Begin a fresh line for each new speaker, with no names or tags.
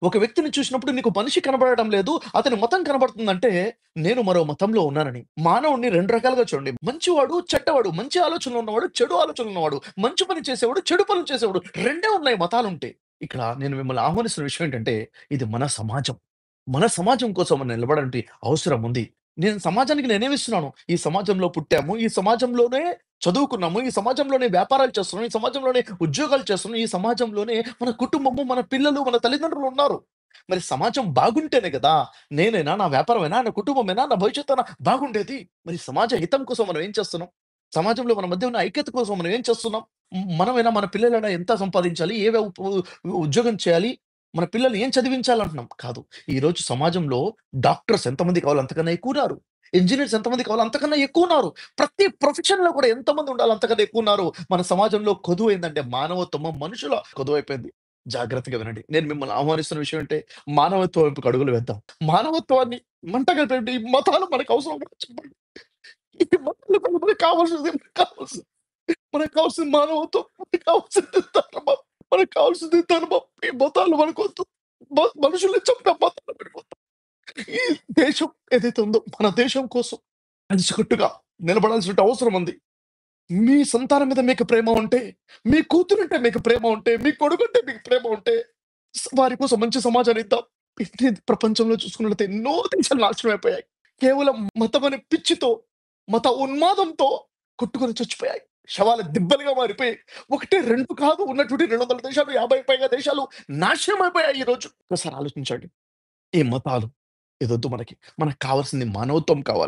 ఒక వ్యక్తిని చూసినప్పుడు నీకు మనిషి కనబడడం లేదు, అతని మతం కనబడుతుందంటే, నేను మరో మతంలో ఉన్నానని. మానవుడిని 2 రకాలుగా చూడండి. మంచివాడు, చెడ్డవాడు. మంచి ఆలోచనలు ఉన్నవాడు, చెడు ఆలోచనలు ఉన్నవాడు. మంచి పని చేసేవాడు, చెడు పనులు చేసేవాడు. రెండే ఉన్నాయి మతాలుంటే. ఇక్కడ నేను మిమ్మల్ని ఆహ్వానిస్తున్న విషయం ఏంటంటే, ఇది మన సమాజం. మన సమాజం కోసం మనం నిలబడంటి అవసరం ఉంది. నేను సమాజానికి నేనేమిస్తున్నాను? ఈ సమాజంలో పుట్టాము. ఈ సమాజంలోనే చదువుకున్నాము. ఈ సమాజంలోనే వ్యాపారాలు చేస్తున్నాం. ఈ సమాజంలోనే ఉద్యోగాలు చేస్తున్నాం. ఈ సమాజంలోనే మన కుటుంబము, మన పిల్లలు, మన తల్లిదండ్రులు ఉన్నారు. మరి సమాజం బాగుంటేనే గదా! నేనైనా, నా వ్యాపారమైనా, నా కుటుంబమైనా, నా భవిష్యత్తయినా బాగుండేది. మరి సమాజ హితం కోసం మనం ఏం చేస్తున్నాం? సమాజంలో మన మధ్య ఉన్న ఐక్యత కోసం మనం ఏం చేస్తున్నాం? మనమైనా, మన పిల్లలైనా ఎంత సంపాదించాలి? ఏ ఉద్యోగం చేయాలి? మన పిల్లల్ని ఏం చదివించాలంటున్నాం? కాదు. ఈరోజు సమాజంలో డాక్టర్స్ ఎంతమంది కావాలో అంతకన్నా ఎక్కువున్నారు. ఇంజినీర్స్ ఎంతమంది కావాలో అంతకన్నా ఎక్కువున్నారు. ప్రతి ప్రొఫెషన్‌లో కూడా ఎంతమంది ఉండాలో అంతకన్నా ఎక్కువున్నారు. మన సమాజంలో కొదువైందంటే మానవత్వము మనుషుల కొదువైపోయింది. జాగ్రత్తగా వినండి. నేను మిమ్మల్ని ఆహ్వానిస్తున్న విషయం అంటే మానవత్వం వైపుకి అడుగులు వేద్దాం. మానవత్వాన్ని మంటగలిపేటి మతాలు మనకు అవసరం కూడా చెప్పండి. ఈ మతాలు మనకు కావాల్సింది కావాల్సింది. మనకు కావాల్సింది మానవత్వం. మనకు కావాల్సింది ధర్మం. మనకు కావాల్సింది ధర్మం. ఈ మతాలు మనకొద్దు. మనుషుల్ని చంపే మతాలు మనకొద్దు. ఈ దేశం ఏదైతే ఉందో మన దేశం కోసం కలిసికట్టుగా నిలబడాల్సిన అవసరం ఉంది. మీ సంతానం మీద మీకు ప్రేమ ఉంటే, మీ కూతురంటే మీకు ప్రేమ ఉంటే, మీ కొడుకంటే మీకు ప్రేమ ఉంటే, వారి కోసం మంచి సమాజాన్ని ఇద్దాం. ప్రపంచంలో చూసుకున్నట్లయితే ఎన్నో దేశాలు నాశనం అయిపోయాయి. కేవలం మతం అనే పిచ్చితో, మత ఉన్మాదంతో కొట్టుకొని చచ్చిపోయాయి. శవాలు దిబ్బలుగా మారిపోయి, 1, 2 కాదు ఉన్నటువంటి 200 దేశాలు, 50 పైగా దేశాలు నాశనం అయిపోయాయి ఈరోజు. ఒకసారి ఆలోచించండి. ఈ మతాలు ఇదొద్దు మనకి. మనకు కావాల్సింది మానవత్వం కావాలి.